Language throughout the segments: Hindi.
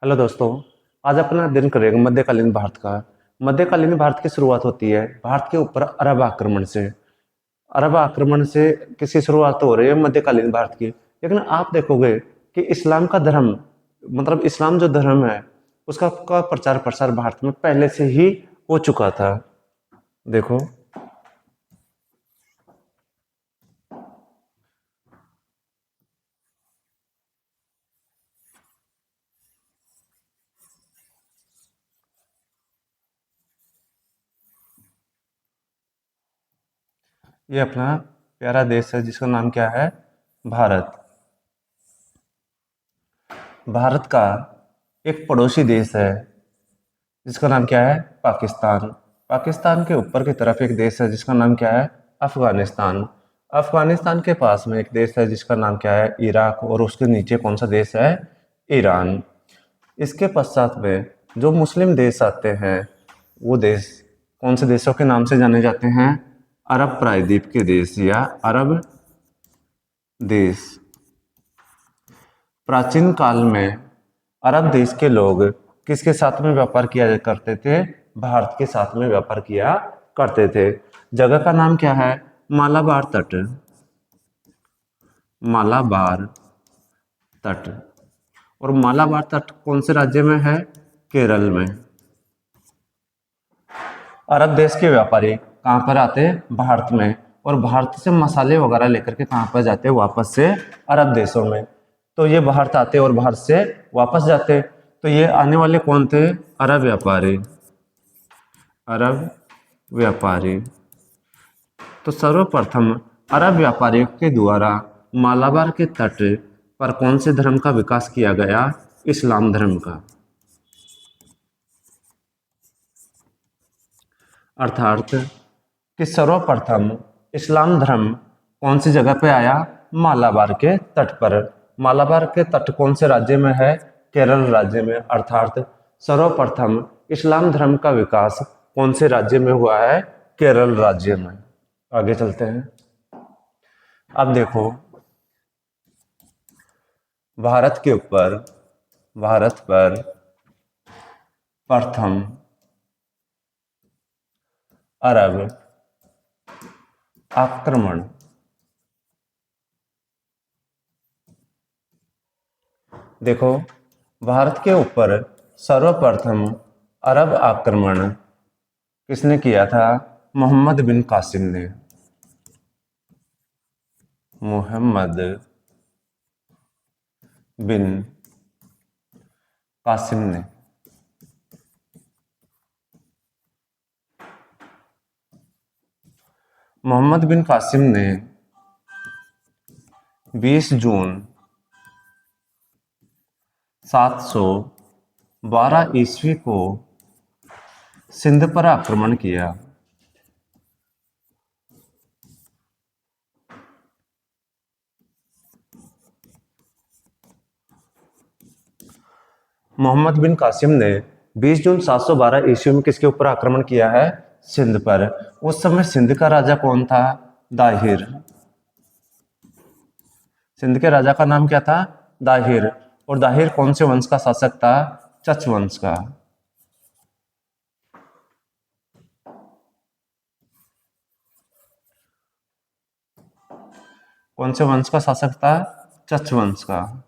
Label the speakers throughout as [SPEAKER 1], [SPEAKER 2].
[SPEAKER 1] हेलो दोस्तों। आज अपना दिन करेंगे मध्यकालीन भारत का। मध्यकालीन भारत की शुरुआत होती है भारत के ऊपर अरब आक्रमण से। अरब आक्रमण से किसकी शुरुआत हो रही है? मध्यकालीन भारत की। लेकिन आप देखोगे कि इस्लाम का धर्म, मतलब इस्लाम जो धर्म है, उसका का प्रचार प्रसार भारत में पहले से ही हो चुका था। देखो, ये अपना प्यारा देश है जिसका नाम क्या है? भारत। भारत का एक पड़ोसी देश है जिसका नाम क्या है? पाकिस्तान। पाकिस्तान के ऊपर की तरफ एक देश है जिसका नाम क्या है? अफगानिस्तान। अफगानिस्तान के पास में एक देश है जिसका नाम क्या है? इराक। और उसके नीचे कौन सा देश है? ईरान। इसके पश्चात में जो मुस्लिम देश आते हैं, वो देश कौन से देशों के नाम से जाने जाते हैं? अरब प्रायद्वीप के देश या अरब देश। प्राचीन काल में अरब देश के लोग किसके साथ में व्यापार किया करते थे? भारत के साथ में व्यापार किया करते थे। जगह का नाम क्या है? मालाबार तट। मालाबार तट। और मालाबार तट कौन से राज्य में है? केरल में। अरब देश के व्यापारी कहाँ पर आते हैं? भारत में। और भारत से मसाले वगैरह लेकर के कहाँ पर जाते हैं? वापस से अरब देशों में। तो ये भारत आते और भारत से वापस जाते। तो ये आने वाले कौन थे? अरब व्यापारी। अरब व्यापारी। तो सर्वप्रथम अरब व्यापारियों के द्वारा मालाबार के तट पर कौन से धर्म का विकास किया गया? इस्लाम धर्म का। अर्थात कि सर्वप्रथम इस्लाम धर्म कौन सी जगह पे आया? मालाबार के तट पर। मालाबार के तट कौन से राज्य में है? केरल राज्य में। अर्थात सर्वप्रथम इस्लाम धर्म का विकास कौन से राज्य में हुआ है? केरल राज्य में। आगे चलते हैं। अब देखो, भारत के ऊपर, भारत पर प्रथम अरब आक्रमण। देखो, भारत के ऊपर सर्वप्रथम अरब आक्रमण किसने किया था? मोहम्मद बिन कासिम ने। मोहम्मद बिन कासिम ने। मोहम्मद बिन कासिम ने 20 जून 712 ईस्वी को सिंध पर आक्रमण किया। मोहम्मद बिन कासिम ने 20 जून 712 ईस्वी में किसके ऊपर आक्रमण किया है? सिंध पर। उस समय सिंध का राजा कौन था? दाहिर। सिंध के राजा का नाम क्या था? दाहिर। और दाहिर कौन से वंश का शासक था? चच वंश का। कौन से वंश का शासक था? चच वंश का।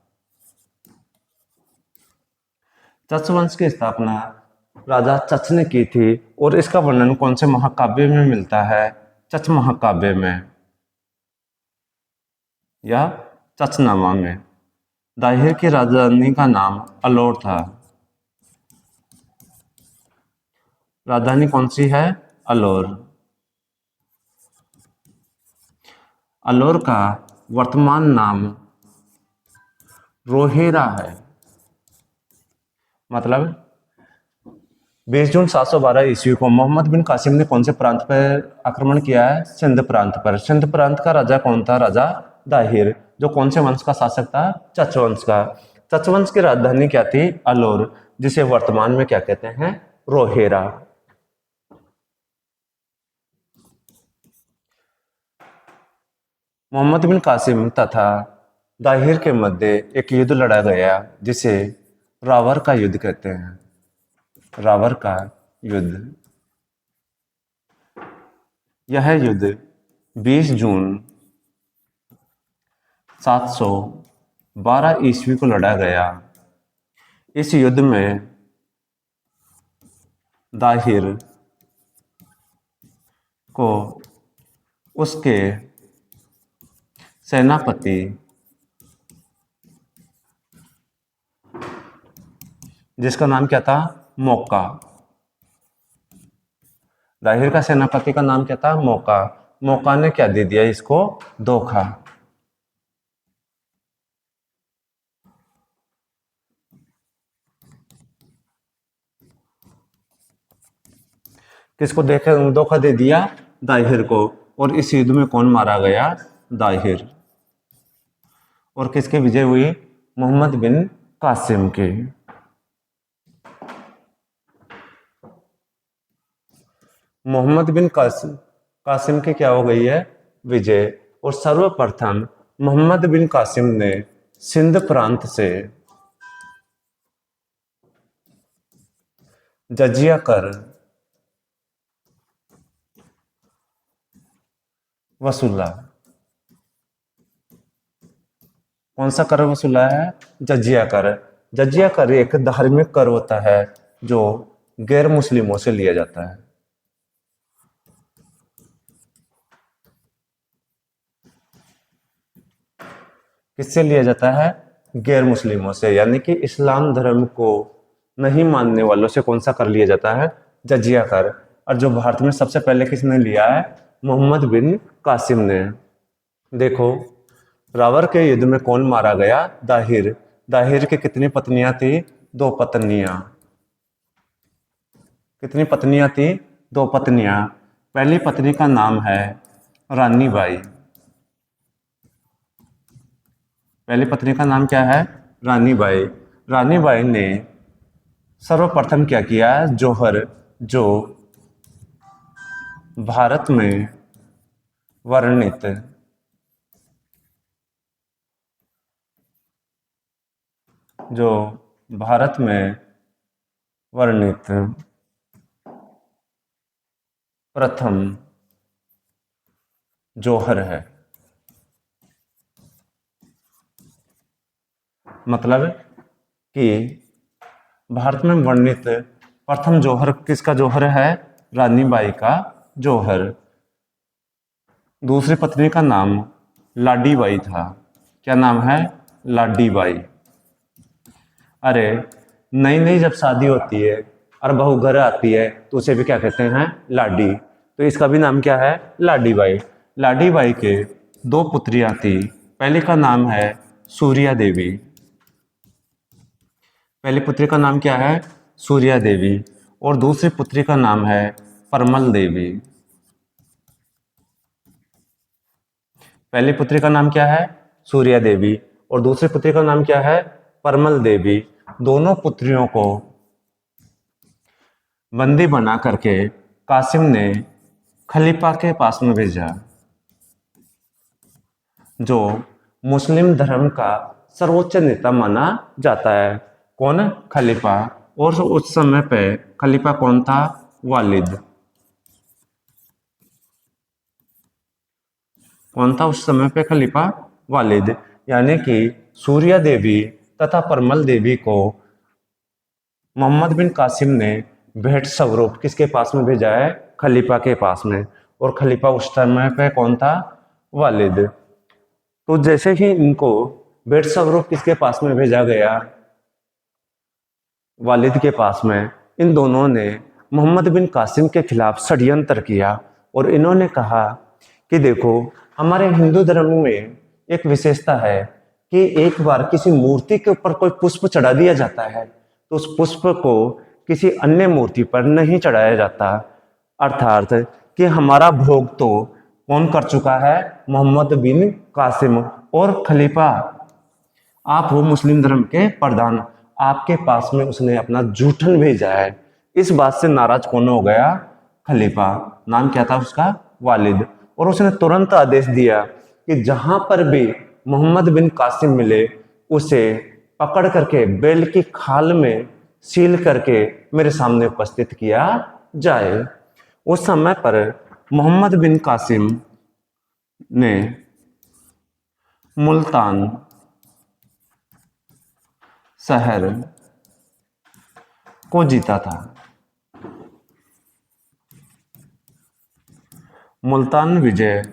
[SPEAKER 1] चच वंश की स्थापना राजा चच ने की थी। और इसका वर्णन कौन से महाकाव्य में मिलता है? चच महाकाव्य में या चचनामा में। दाहिर की राजधानी का नाम अलोर था। राजधानी कौन सी है? अलोर। अलोर का वर्तमान नाम रोहेरा है। मतलब 20 जून 712 ईस्वी को मोहम्मद बिन कासिम ने कौन से प्रांत पर आक्रमण किया है? सिंध प्रांत पर। सिंध प्रांत का राजा कौन था? राजा दाहिर। जो कौन से वंश का शासक था? चच वंश का। चच वंश की राजधानी क्या थी? अलोर, जिसे वर्तमान में क्या कहते हैं? रोहेरा। मोहम्मद बिन कासिम तथा दाहिर के मध्य एक युद्ध लड़ा गया जिसे रावर का युद्ध कहते हैं। रावर का युद्ध। यह युद्ध 20 जून 712 ईस्वी को लड़ा गया। इस युद्ध में दाहिर को उसके सेनापति जिसका नाम क्या था? मौका। दाहिर का सेनापति का नाम क्या था? मौका। मौका ने क्या दे दिया इसको? धोखा। किसको धोखा दे दिया? दाहिर को। और इस युद्ध में कौन मारा गया? दाहिर। और किसकी विजय हुई? मोहम्मद बिन कासिम की। मोहम्मद बिन कासिम की क्या हो गई है? विजय। और सर्वप्रथम मोहम्मद बिन कासिम ने सिंध प्रांत से जजिया कर वसूला। कौन सा कर वसूला है? जजिया कर। जजिया कर एक धार्मिक कर होता है जो गैर मुस्लिमों से लिया जाता है। किससे लिया जाता है? गैर मुस्लिमों से, यानी कि इस्लाम धर्म को नहीं मानने वालों से कौन सा कर लिया जाता है? जजिया कर। और जो भारत में सबसे पहले किसने लिया है? मोहम्मद बिन कासिम ने। देखो, रावर के युद्ध में कौन मारा गया? दाहिर। दाहिर की कितनी पत्नियां थी? 2 पत्नियां। कितनी पत्नियां थी? 2 पत्नियां। पहली पत्नी का नाम है रानी बाई। पहली पत्नी का नाम क्या है? रानी बाई। रानी बाई ने सर्वप्रथम क्या किया? जौहर, जो भारत में वर्णित जो भारत में वर्णित प्रथम जौहर है। मतलब कि भारत में वर्णित प्रथम जौहर किसका जौहर है? रानी बाई का जौहर। दूसरी पत्नी का नाम लाडी बाई था। क्या नाम है? लाडी बाई। अरे, नई नई जब शादी होती है और बहू घर आती है तो उसे भी क्या कहते हैं? लाडी। तो इसका भी नाम क्या है? लाडी बाई। लाडी बाई के 2 पुत्रियां थी। पहली का नाम है सूर्या देवी। पहली पुत्री का नाम क्या है? सूर्या देवी। और दूसरी पुत्री का नाम है परमल देवी। पहली पुत्री का नाम क्या है? सूर्या देवी। और दूसरी पुत्री का नाम क्या है? परमल देवी। दोनों पुत्रियों को बंदी बना करके कासिम ने खलीफा के पास में भेजा, जो मुस्लिम धर्म का सर्वोच्च नेता माना जाता है। कौन? खलीफा। और उस समय पे खलीफा कौन था? वालिद। कौन था उस समय पे खलीफा? वालिद। यानी कि सूर्या देवी तथा परमल देवी को मोहम्मद बिन कासिम ने भेंट स्वरूप किसके पास में भेजा है? खलीफा के पास में। और खलीफा उस समय पे कौन था? वालिद। तो जैसे ही इनको भेंट स्वरूप किसके पास में भेजा गया? वालिद के पास में। इन दोनों ने मोहम्मद बिन कासिम के खिलाफ षड्यंत्र किया और इन्होंने कहा कि देखो, हमारे हिंदू धर्म में एक विशेषता है कि एक बार किसी मूर्ति के ऊपर कोई पुष्प चढ़ा दिया जाता है तो उस पुष्प को किसी अन्य मूर्ति पर नहीं चढ़ाया जाता। अर्थात कि हमारा भोग तो कौन कर चुका है? मोहम्मद बिन कासिम। और खलीफा, आप हो मुस्लिम धर्म के प्रधान, आपके पास में उसने अपना जूठन भेजा है। इस बात से नाराज कौन हो गया? खलीफा। नाम क्या था उसका? वालिद। और उसने तुरंत आदेश दिया कि जहां पर भी मोहम्मद बिन कासिम मिले उसे पकड़ करके बेल्ट की खाल में सील करके मेरे सामने उपस्थित किया जाए। उस समय पर मोहम्मद बिन कासिम ने मुल्तान शहर को जीता था। मुल्तान विजय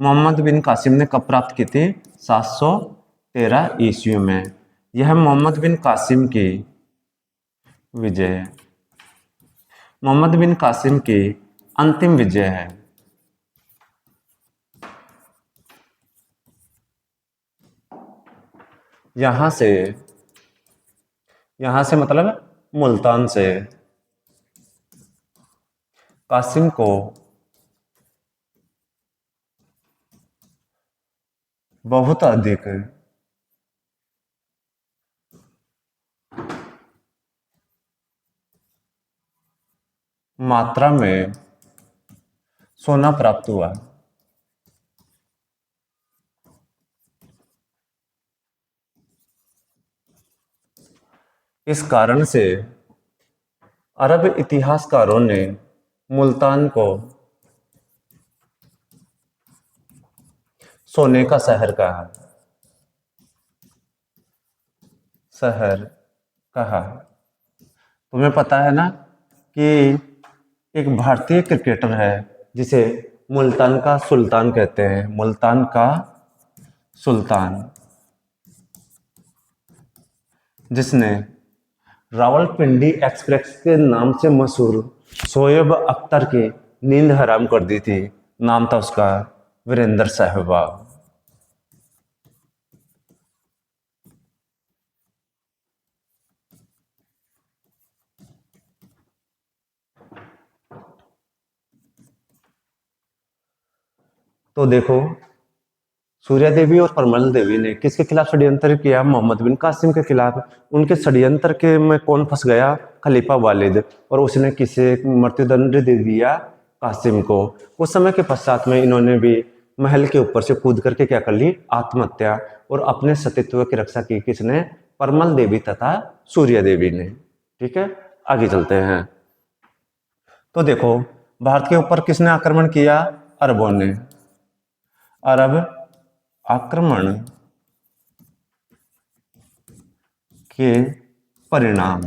[SPEAKER 1] मोहम्मद बिन कासिम ने कब प्राप्त की थी? 713 ईस्वी में। यह मोहम्मद बिन कासिम की विजय, मोहम्मद बिन कासिम की अंतिम विजय है। यहां से मतलब मुल्तान से कासिम को बहुत अधिक मात्रा में सोना प्राप्त हुआ। इस कारण से अरब इतिहासकारों ने मुल्तान को सोने का शहर कहा। तुम्हें पता है ना कि एक भारतीय क्रिकेटर है जिसे मुल्तान का सुल्तान कहते हैं। मुल्तान का सुल्तान, जिसने रावलपिंडी एक्सप्रेस के नाम से मशहूर शोएब अख्तर की नींद हराम कर दी थी। नाम था उसका वीरेंद्र सहवाग। तो देखो, सूर्या देवी और परमल देवी ने किसके खिलाफ षड्यंत्र किया? मोहम्मद बिन कासिम के खिलाफ। उनके षड्यंत्र के में कौन फंस गया? खलीफा वालिद, और उसने किसे मृत्युदंड दे दिया? कासिम को। उस समय के पश्चात में इन्होंने भी महल के ऊपर से कूद करके क्या कर ली? आत्महत्या। और अपने सतीत्व की रक्षा की किसने? परमल देवी तथा सूर्या देवी ने। ठीक है, आगे चलते हैं। तो देखो, भारत के ऊपर किसने आक्रमण किया? अरबों ने। अरब आक्रमण के परिणाम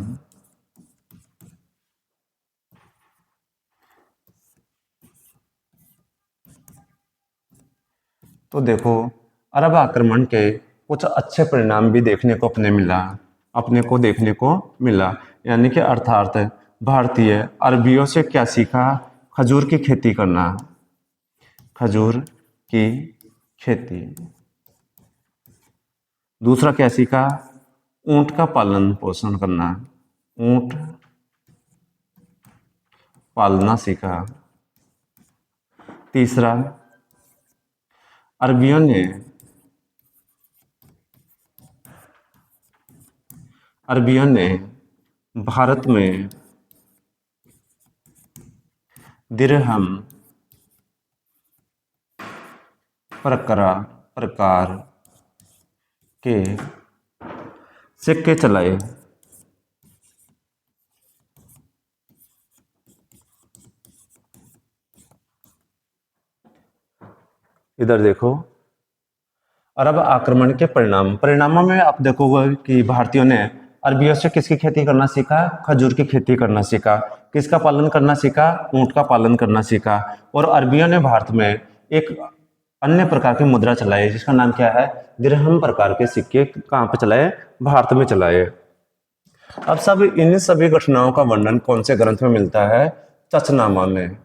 [SPEAKER 1] तो देखो, अरब आक्रमण के कुछ अच्छे परिणाम भी देखने को देखने को मिला। यानी कि अर्थात भारतीय अरबियों से क्या सीखा? खजूर की खेती करना। खजूर की खेती। दूसरा क्या सीखा? ऊंट का पालन पोषण करना। ऊंट पालना सीखा। तीसरा, अरबियों ने भारत में दिरहम प्रकार के सिक्के चलाए। इधर देखो, अरब आक्रमण के परिणामों में आप देखोगे कि भारतीयों ने अरबियों से किसकी खेती करना सीखा? खजूर की खेती करना सीखा। किसका पालन करना सीखा? ऊंट का पालन करना सीखा। और अरबियों ने भारत में एक अन्य प्रकार की मुद्रा चलाई, जिसका नाम क्या है? दिरहम प्रकार के सिक्के। कहाँ पे चलाए? भारत में चलाए। अब इन सभी घटनाओं का वर्णन कौन से ग्रंथ में मिलता है? चचनामा में।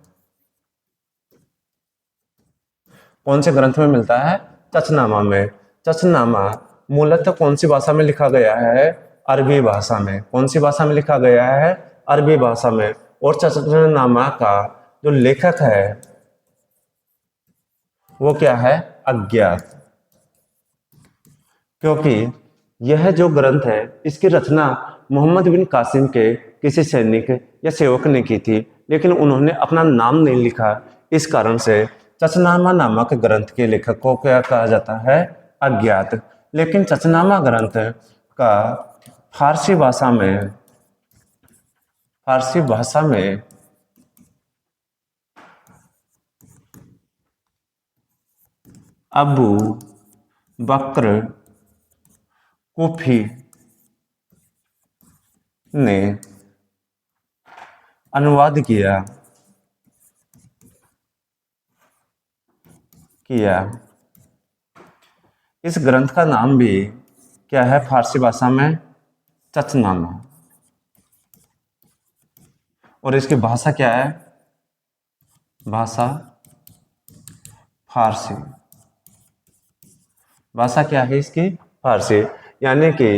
[SPEAKER 1] कौन से ग्रंथ में मिलता है? चचनामा में। चचनामा मूलतः कौन सी भाषा में लिखा गया है? अरबी भाषा में। कौन सी भाषा में लिखा गया है? अरबी भाषा में। और चचनामा का जो लेखक है वो क्या है? अज्ञात। क्योंकि यह जो ग्रंथ है इसकी रचना मोहम्मद बिन कासिम के किसी सैनिक या सेवक ने की थी, लेकिन उन्होंने अपना नाम नहीं लिखा। इस कारण से चचनामा नामक ग्रंथ के लेखक को क्या कहा जाता है? अज्ञात। लेकिन चचनामा ग्रंथ का फारसी भाषा में अबू बकर कुफी ने अनुवाद किया। इस ग्रंथ का नाम भी क्या है फारसी भाषा में? चचनामा। और इसकी भाषा क्या है? भाषा फारसी। भाषा क्या है इसकी? फारसी। यानी कि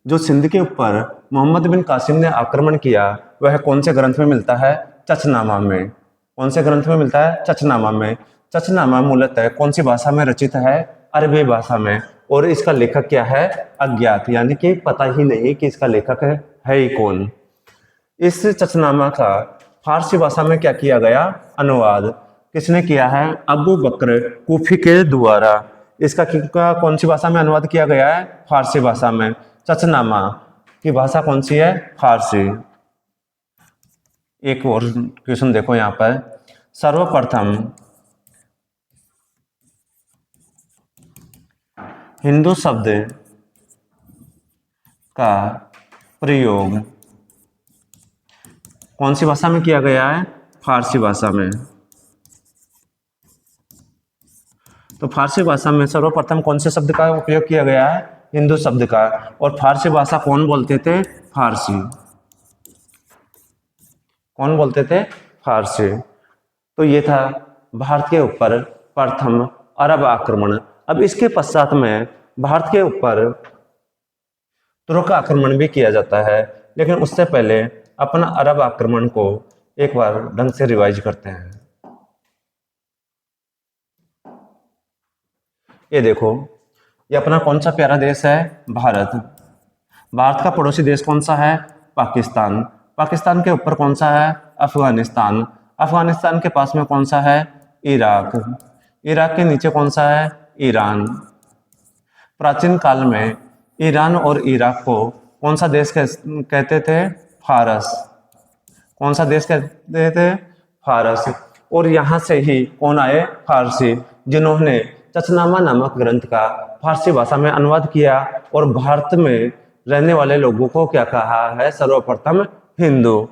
[SPEAKER 1] जो सिंध के ऊपर मोहम्मद बिन कासिम ने आक्रमण किया वह कौन से ग्रंथ में मिलता है? चचनामा में। कौन से ग्रंथ में मिलता है? चचनामा में। चचनामा मूलतः कौन सी भाषा में रचित है? अरबी भाषा में। और इसका लेखक क्या है? अज्ञात, यानी कि पता ही नहीं कि इसका लेखक है ही कौन। इस चचनामा का फारसी भाषा में क्या किया गया? अनुवाद। किसने किया है? अबू बकर कूफी के द्वारा। इसका कौन सी भाषा में अनुवाद किया गया है? फारसी भाषा में। चचनामा की भाषा कौन सी है? फारसी। एक और क्वेश्चन देखो यहाँ पर। सर्वप्रथम हिंदू शब्द का प्रयोग कौन सी भाषा में किया गया है? फारसी भाषा में। तो फारसी भाषा में सर्वप्रथम कौन से शब्द का उपयोग किया गया है? हिंदू शब्द का। और फारसी भाषा कौन बोलते थे? फारसी। कौन बोलते थे? फारसी। तो ये था भारत के ऊपर प्रथम अरब आक्रमण। अब इसके पश्चात में भारत के ऊपर तुर्क आक्रमण भी किया जाता है, लेकिन उससे पहले अपना अरब आक्रमण को एक बार ढंग से रिवाइज करते हैं। ये देखो, ये अपना कौन सा प्यारा देश है? भारत। भारत का पड़ोसी देश कौन सा है? पाकिस्तान। पाकिस्तान के ऊपर कौन सा है? अफगानिस्तान। अफगानिस्तान के पास में कौन सा है? इराक। इराक के नीचे कौन सा है? ईरान। प्राचीन काल में ईरान और इराक को कौन सा देश कहते थे? फारस। कौन सा देश कहते थे? फारस। और यहाँ से ही कौन आए? फारसी, जिन्होंने चचनामा नामक ग्रंथ का फारसी भाषा में अनुवाद किया और भारत में रहने वाले लोगों को क्या कहा है? सर्वप्रथम हिंदू।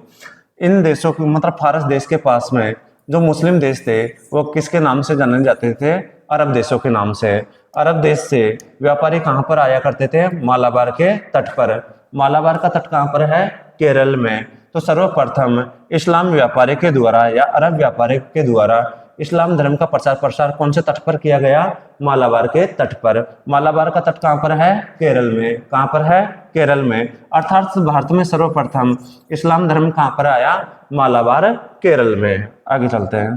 [SPEAKER 1] इन देशों की मतलब फारस देश के पास में जो मुस्लिम देश थे वो किसके नाम से जाने जाते थे? अरब देशों के नाम से। अरब देश से व्यापारी कहाँ पर आया करते थे? मालाबार के तट पर। मालाबार का तट कहाँ पर है? केरल में। तो सर्वप्रथम इस्लाम व्यापारी के द्वारा या अरब व्यापारी के द्वारा इस्लाम धर्म का प्रचार प्रसार कौन से तट पर किया गया? मालाबार के तट पर। मालाबार का तट कहाँ पर है? केरल में। कहाँ पर है? केरल में। अर्थात भारत में सर्वप्रथम इस्लाम धर्म कहाँ पर आया? मालाबार, केरल में। आगे चलते हैं।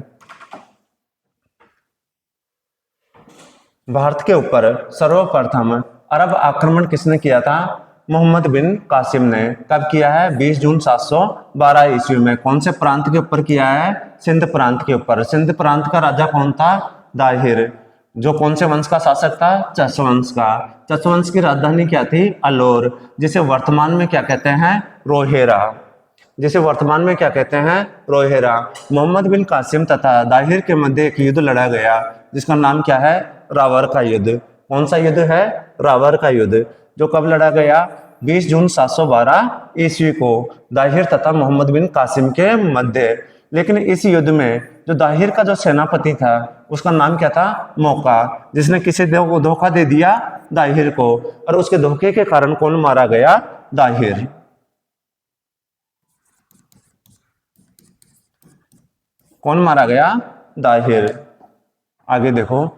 [SPEAKER 1] भारत के ऊपर सर्वप्रथम अरब आक्रमण किसने किया था? मोहम्मद बिन कासिम ने। कब किया है? 20 जून 712 ईस्वी में। कौन से प्रांत के ऊपर किया है? सिंध प्रांत के ऊपर। सिंध प्रांत का राजा कौन था? दाहिर। जो कौन से वंश का शासक था? चच वंश का। चच वंश की राजधानी क्या थी? अलौर, जिसे वर्तमान में क्या कहते हैं? रोहेरा। जिसे वर्तमान में क्या कहते हैं? रोहेरा। मोहम्मद बिन कासिम तथा दाहिर के मध्य एक युद्ध लड़ा गया जिसका नाम क्या है? रावर का युद्ध। कौन सा युद्ध है? रावर का युद्ध। जो कब लड़ा गया? 20 जून 712 ईस्वी को दाहिर तथा मोहम्मद बिन कासिम के मध्य। लेकिन इस युद्ध में जो दाहिर का जो सेनापति था उसका नाम क्या था? मौका, जिसने किसी धोखा दे दिया दाहिर को, और उसके धोखे के कारण कौन मारा गया? दाहिर। कौन मारा गया? दाहिर। आगे देखो,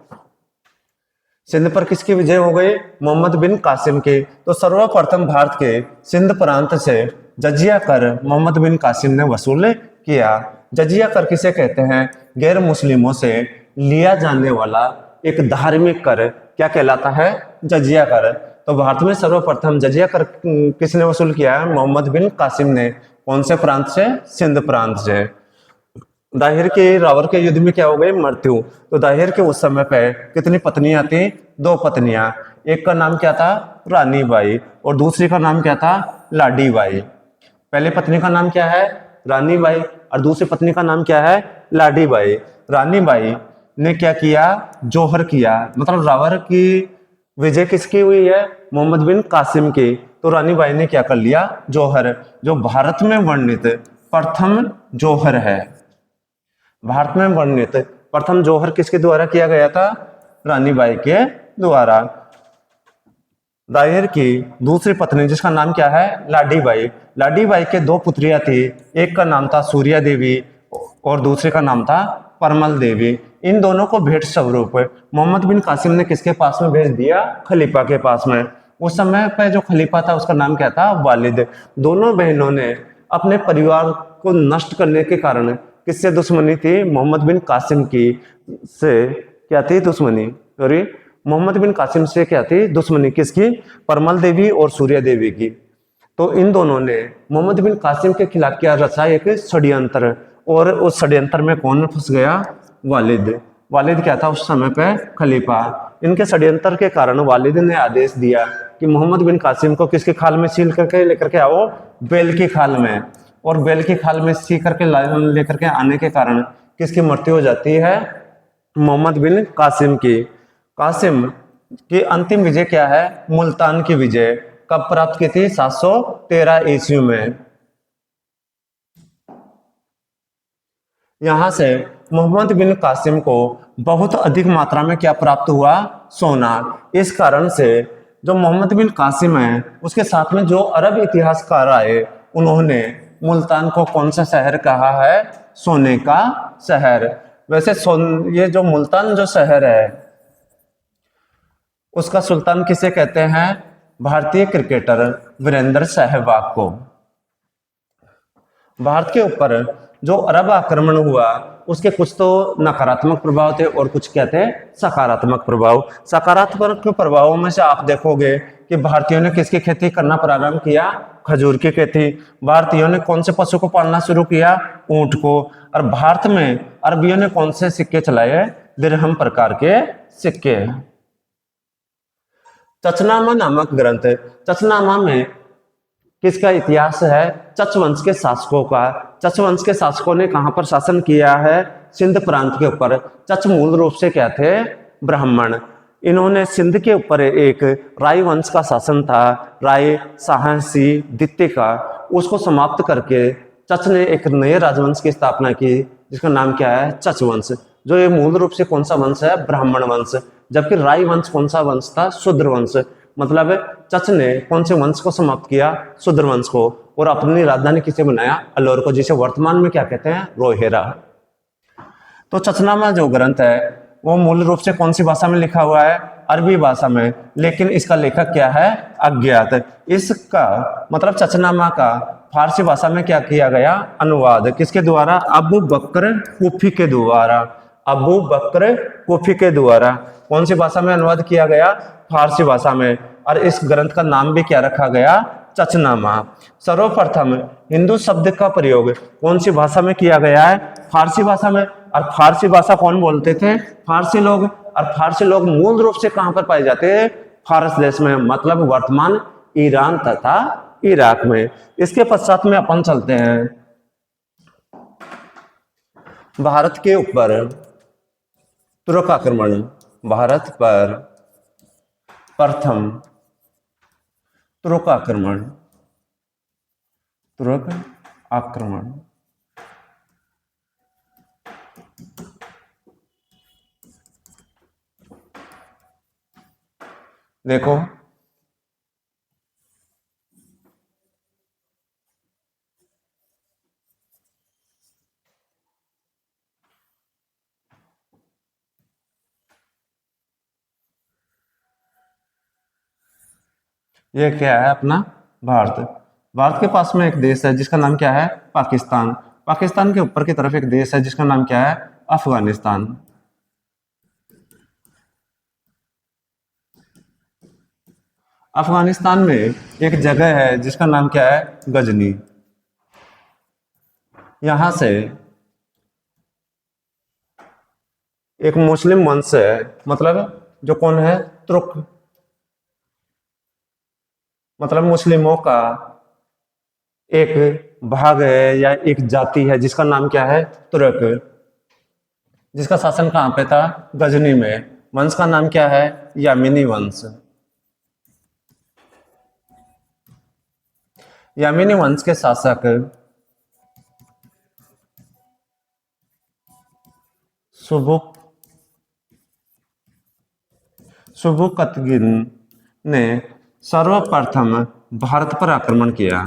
[SPEAKER 1] सिंध पर किसकी विजय हो गई? मोहम्मद बिन कासिम की। तो सर्वप्रथम भारत के सिंध प्रांत से जजिया कर मोहम्मद बिन कासिम ने वसूल किया। जजिया कर किसे कहते हैं? गैर मुस्लिमों से लिया जाने वाला एक धार्मिक कर क्या कहलाता है? जजिया कर। तो भारत में सर्वप्रथम जजिया कर किसने वसूल किया है? मोहम्मद बिन कासिम ने। कौन से प्रांत से? सिंध प्रांत से। दाहिर के रावर के युद्ध में क्या हो गई, मृत्यु। तो दाहिर के उस समय पे कितनी पत्नियां थी, दो पत्नियां। एक का नाम क्या था, रानी बाई, और दूसरी का नाम क्या था, लाडी बाई। पहले पत्नी का नाम क्या है, रानी बाई, और दूसरी पत्नी का नाम क्या है, लाडी बाई। रानी बाई ने क्या किया, जौहर किया, मतलब रावर की विजय किसकी हुई है, मोहम्मद बिन कासिम की। तो रानी बाई ने क्या कर लिया, जौहर, जो भारत में वर्णित प्रथम जौहर है। भारत में वर्णित प्रथम जौहर किसके द्वारा किया गया था, रानी बाई के द्वारा। दाहिर की दूसरी पत्नी जिसका नाम क्या है, लाडी बाई। लाडी बाई के दो पुत्रियां थी, एक का नाम था सूर्या देवी और दूसरे का नाम था परमल देवी। इन दोनों को भेंट स्वरूप मोहम्मद बिन कासिम ने किसके पास में भेज दिया, खलीफा के पास में। उस समय पर जो खलीफा था उसका नाम क्या था, वालिद। दोनों बहनों ने अपने परिवार को नष्ट करने के कारण किससे दुश्मनी थी, मोहम्मद बिन कासिम की से क्या थी दुश्मनी, सॉरी, मोहम्मद बिन कासिम से क्या थी दुश्मनी, किसकी, परमल देवी और सूर्या देवी की। तो इन दोनों ने मोहम्मद बिन कासिम के खिलाफ क्या रचा, एक षड्यंत्र। और उस षड्यंत्र में कौन फंस गया, वालिद। वालिद क्या था उस समय पे, खलीफा। इनके षड्यंत्र के कारण वालिद ने आदेश दिया कि मोहम्मद बिन कासिम को किसके खाल में सील करके लेकर के आओ, बेल की खाल में। और बेल की खाल में सी करके लेकर के आने के कारण किसकी मृत्यु हो जाती है, मोहम्मद बिन कासिम की। कासिम की अंतिम विजय क्या है, मुल्तान की विजय। कब प्राप्त की थी, 713 ईस्वी में। यहां से मोहम्मद बिन कासिम को बहुत अधिक मात्रा में क्या प्राप्त हुआ, सोना। इस कारण से जो मोहम्मद बिन कासिम है उसके साथ में जो अरब इतिहासकार आए, उन्होंने मुल्तान को कौन सा शहर कहा है, सोने का शहर। वैसे ये जो मुल्तान जो शहर है उसका सुल्तान किसे कहते हैं, भारतीय क्रिकेटर वीरेंद्र सहवाग को। भारत के ऊपर जो अरब आक्रमण हुआ उसके कुछ तो नकारात्मक प्रभाव थे और कुछ क्या थे, सकारात्मक प्रभाव। सकारात्मक प्रभावों में से आप देखोगे कि भारतीयों ने किसकी खेती करना प्रारंभ किया, खजूर की खेती। भारतीयों ने कौन से पशु को पालना शुरू किया, ऊंट को। और भारत में अरबियों ने कौन से सिक्के चलाए, दिरहम प्रकार के सिक्के। चचनामा नामक ग्रंथ, चचनामा में किसका इतिहास है, चच वंश के शासकों का। चच वंश के शासकों ने कहां पर शासन किया है, सिंध प्रांत के ऊपर। चच मूल रूप से क्या थे, ब्राह्मण। इन्होंने सिंध के ऊपर एक राय वंश का शासन था, राय साहसी द्वितीय का, उसको समाप्त करके चच ने एक नए राजवंश की स्थापना की जिसका नाम क्या है, चच वंश। जो ये मूल रूप से कौन सा वंश है, ब्राह्मण वंश। जबकि राय वंश कौन सा वंश था, शूद्र वंश। मतलब चच ने कौन से वंश को समाप्त किया, शूद्र वंश को, और अपनी राजधानी किसे बनाया, अलौर को, जिसे वर्तमान में क्या कहते हैं, रोहेरा। तो चचनामा जो ग्रंथ है वो मूल रूप से कौन सी भाषा में लिखा हुआ है, अरबी भाषा में। लेकिन इसका लेखक क्या है, अज्ञात। इसका मतलब चचनामा का फारसी भाषा में क्या किया गया, अनुवाद। किसके द्वारा, अबू बकर कुफी के द्वारा। अबू बकर कुफी के द्वारा कौन सी भाषा में अनुवाद किया गया, फारसी भाषा में। और इस ग्रंथ का नाम भी क्या रखा गया, चचनामा। सर्वप्रथम हिंदू शब्द का प्रयोग कौन सी भाषा में किया गया है, फारसी भाषा में। और फारसी भाषा कौन बोलते थे, फारसी लोग। और फारसी लोग मूल रूप से कहां पर पाए जाते हैं, फारस देश में, मतलब वर्तमान ईरान तथा इराक में। इसके पश्चात में अपन चलते हैं भारत के ऊपर तुर्क आक्रमण। भारत पर प्रथम तुर्क आक्रमण। तुर्क आक्रमण देखो, ये क्या है अपना भारत। भारत के पास में एक देश है जिसका नाम क्या है, पाकिस्तान। पाकिस्तान के ऊपर की तरफ एक देश है जिसका नाम क्या है, अफगानिस्तान। अफगानिस्तान में एक जगह है जिसका नाम क्या है, गजनी। यहां से एक मुस्लिम वंश है, मतलब जो कौन है, तुर्क, मतलब मुस्लिमों का एक भाग है या एक जाति है जिसका नाम क्या है, तुर्क, जिसका शासन कहाँ पे था, गजनी में। वंश का नाम क्या है, यामिनी वंश। यामिनी वंश के शासक सुबुक सुबुकतगिन ने सर्वप्रथम भारत पर आक्रमण किया।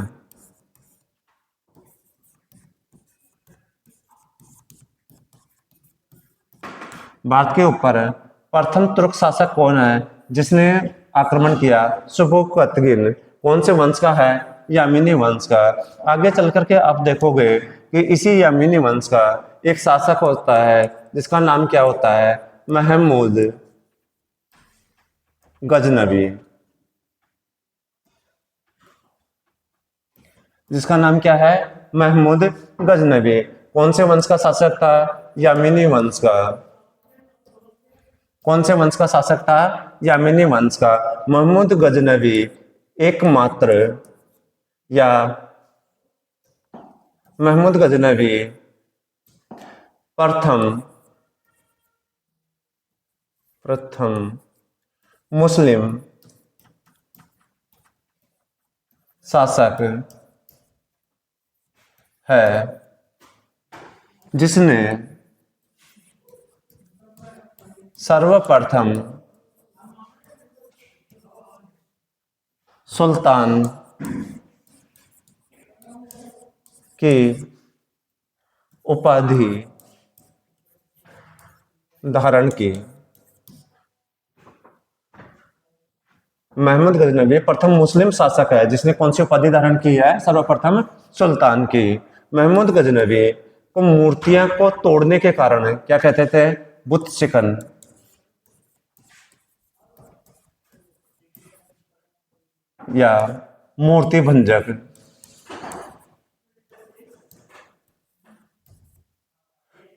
[SPEAKER 1] भारत के ऊपर प्रथम तुर्क शासक कौन है जिसने आक्रमण किया, सुबुकतगिन। कौन से वंश का है, यामिनी वंश का। आगे चल करके आप देखोगे कि इसी यामिनी वंश का एक शासक होता है जिसका नाम क्या होता है, महमूद गजनबी, जिसका नाम क्या है, महमूद गजनबी। कौन से वंश का शासक था, यामिनी वंश का। कौन से वंश का शासक था, यामिनी वंश का। महमूद गजनबी एकमात्र, या महमूद गजनबी प्रथम प्रथम मुस्लिम शासक है जिसने सर्वप्रथम सुल्तान की उपाधि धारण की। महमूद गजनबी प्रथम मुस्लिम शासक है जिसने कौन सी उपाधि धारण की है, सर्वप्रथम सुल्तान की। महमूद गजनबी को मूर्तियां को तोड़ने के कारण क्या कहते थे, बुत शिकन, या मूर्ति भंजक।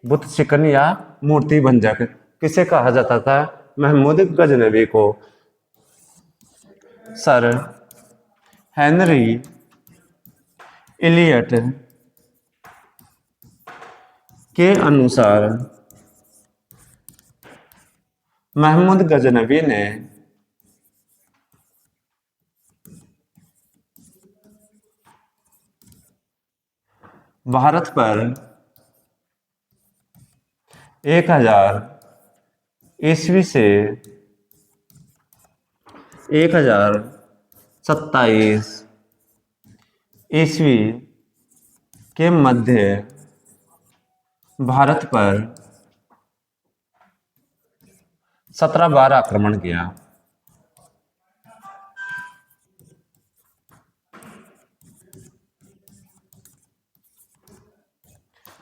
[SPEAKER 1] बुत शिकन या मूर्ति भंजक किसे कहा जाता था, महमूद गजनबी को। सर हेनरी इलियट के अनुसार महमूद गजनबी ने भारत पर 1000 ईस्वी से 1027 ईस्वी के मध्य भारत पर 17 बार आक्रमण किया।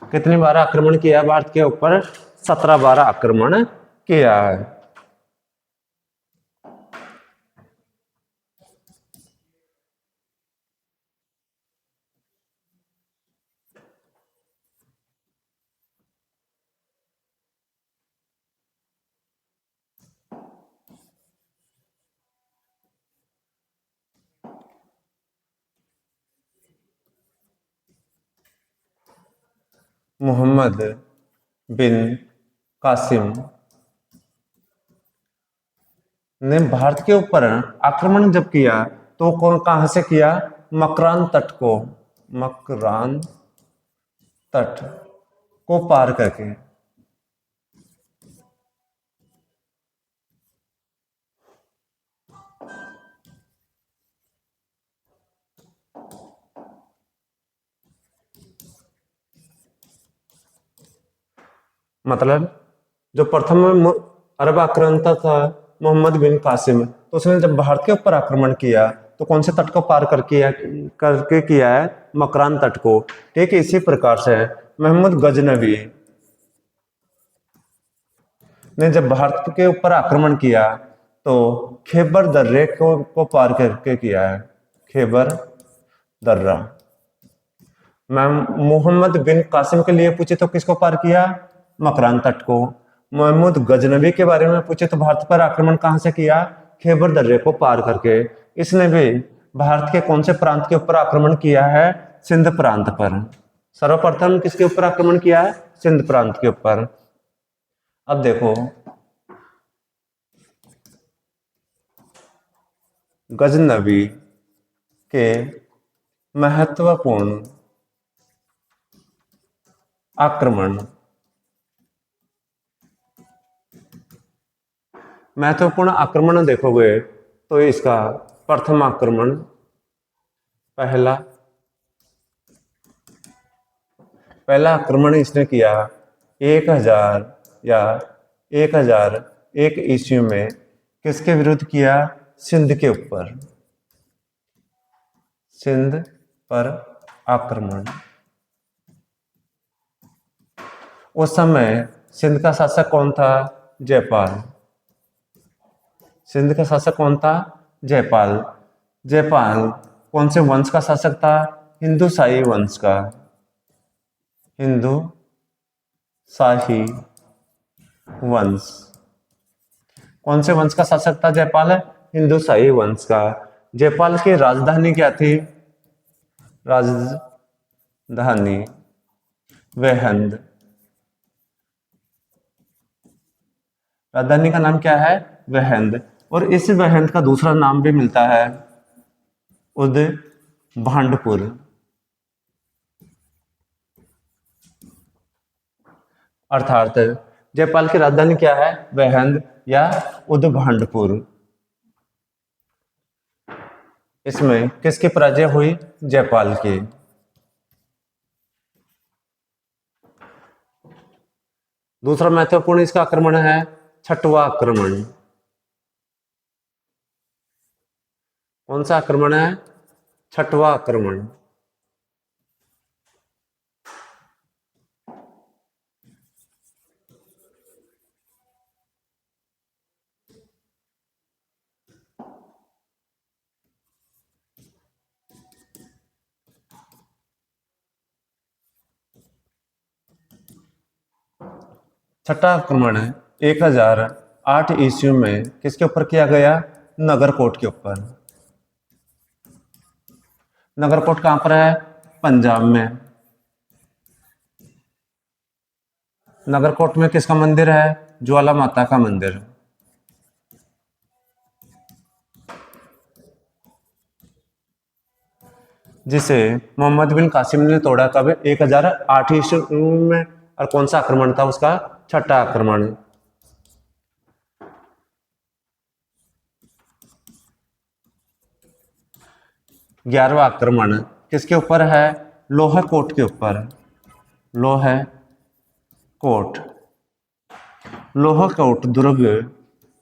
[SPEAKER 1] कितनी बार आक्रमण किया भारत के ऊपर, 17 बार आक्रमण किया है। मोहम्मद बिन कासिम ने भारत के ऊपर आक्रमण जब किया तो कौन, कहां से किया, मकरान तट को, मकरान तट को पार करके। मतलब जो प्रथम अरब आक्रांता था मोहम्मद बिन कासिम, तो उसने जब भारत के ऊपर आक्रमण किया तो कौन से तट को पार करके किया है, मकरान तट को। ठीक इसी प्रकार से महमूद गजनबी ने जब भारत के ऊपर आक्रमण किया तो खैबर दर्रे को पार करके किया है, खैबर दर्रा। मैं मोहम्मद बिन कासिम के लिए पूछे तो किसको पार किया, मकरान तट को। महमूद गजनवी के बारे में पूछे तो भारत पर आक्रमण कहां से किया? खैबर दर्रे को पार करके। इसने भी भारत के कौन से प्रांत के ऊपर आक्रमण किया है? सिंध प्रांत पर। सर्वप्रथम किसके ऊपर आक्रमण किया है? सिंध प्रांत के ऊपर। अब देखो, गजनवी के महत्वपूर्ण आक्रमण। महत्वपूर्ण आक्रमण देखोगे तो इसका प्रथम आक्रमण, पहला आक्रमण इसने किया 1001 ईस्वी में। किसके विरुद्ध किया? सिंध के ऊपर। सिंध पर आक्रमण। उस समय सिंध का शासक कौन था? जयपाल। सिंध का शासक कौन था? जयपाल। जयपाल कौन से वंश का शासक था? हिंदू शाही वंश का। हिंदू शाही वंश। कौन से वंश का शासक था जयपाल? हिंदू शाही वंश का। जयपाल की राजधानी क्या थी? राजधानी वेहंद। राजधानी का नाम क्या है? वेहंद। और इस वेहंद का दूसरा नाम भी मिलता है, उदभांडपुर। अर्थात जयपाल की राजधानी क्या है? वेहंद या उदभांडपुर। इसमें किसकी पराजय हुई? जयपाल की। दूसरा महत्वपूर्ण इसका आक्रमण है छठवां आक्रमण। कौन सा आक्रमण है? छठवां आक्रमण। छठा आक्रमण है 1008 ईस्वी में। किसके ऊपर किया गया? नगरकोट के ऊपर। नगरकोट कहां पर है? पंजाब में। नगरकोट में किसका मंदिर है? ज्वाला माता का मंदिर। जिसे मोहम्मद बिन कासिम ने तोड़ा कब? 1008 ईस्वी में। और कौन सा आक्रमण था उसका? छठा आक्रमण। 11वां आक्रमण किसके ऊपर है? लोहा कोट के ऊपर। लोहा कोट। लोहा कोट दुर्ग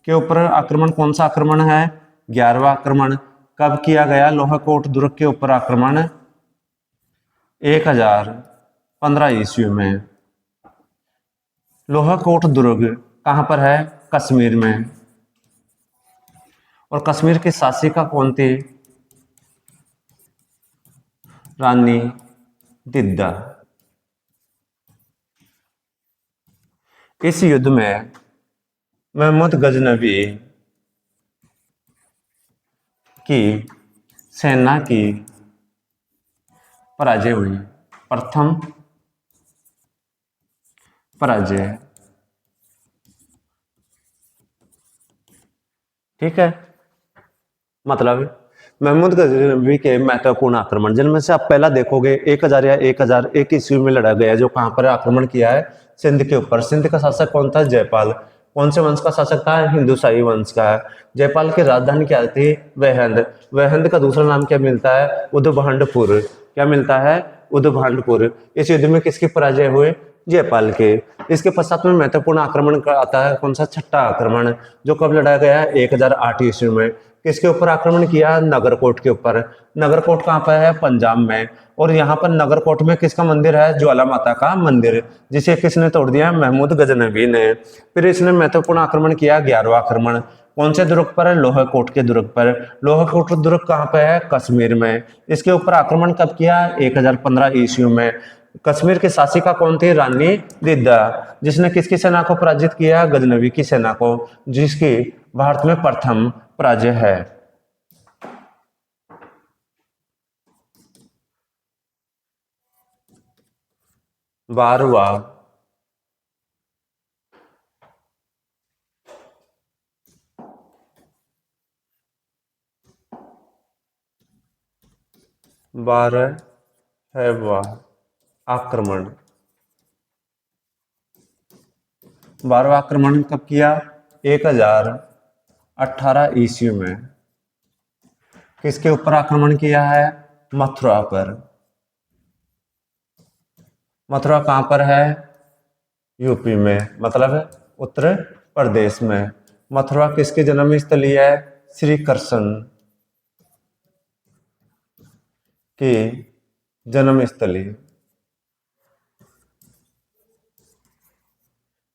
[SPEAKER 1] के ऊपर आक्रमण। कौन सा आक्रमण है? 11वां आक्रमण। कब किया गया लोहा कोट दुर्ग के ऊपर आक्रमण? 1015 ईस्वी में। लोहा कोट दुर्ग कहां पर है? कश्मीर में। और कश्मीर की शासिका कौन थी? रानी दिद्दा। इस युद्ध में महमूद गजनवी की सेना की पराजय हुई। प्रथम पराजय। ठीक है, मतलब महमूद गजनवी के महत्वपूर्ण आक्रमण, जिनमें से आप पहला देखोगे 1001 ईस्वी में लड़ा गया, जो कहां पर आक्रमण किया है? सिंध के ऊपर। सिंध का शासक कौन था? जयपाल। कौन से वंश का शासक था? हिंदू शाही वंश का। जयपाल की राजधानी क्या थी? वेहंद। वेहंद का दूसरा नाम क्या मिलता है? उदभांडपुर। क्या मिलता है? उदभांडपुर। इस युद्ध में किसकी पराजय हुई? जयपाल के। इसके पश्चात में महत्वपूर्ण आक्रमण आता है कौन सा? छठा आक्रमण, जो कब लड़ा गया है? 1008 ईस्वी में। किसके ऊपर आक्रमण किया? नगरकोट के ऊपर। नगरकोट कहाँ पर है? पंजाब में। और यहाँ पर नगरकोट में किसका मंदिर है? ज्वाला माता का मंदिर, जिसे किसने तोड़ दिया? महमूद गजनवी ने। फिर इसने महत्वपूर्ण आक्रमण किया 11वां आक्रमण। कौन से दुर्ग पर है? लोहा कोट के दुर्ग पर। लोहा कोट दुर्ग कहाँ पे है? कश्मीर में। इसके ऊपर आक्रमण कब किया? 1015 ईस्वी में। कश्मीर की शासिका कौन थी? रानी दिद्दा। जिसने किसकी सेना को पराजित किया? गजनवी की सेना को, जिसकी भारत में प्रथम पराजय है। 12वां 12वां आक्रमण। 12वां आक्रमण कब किया? 1018 ईस्वी में। किसके ऊपर आक्रमण किया है? मथुरा पर। मथुरा कहाँ पर है? यूपी में, मतलब उत्तर प्रदेश में। मथुरा किसकी जन्म स्थली है? श्री कृष्ण की जन्म स्थली।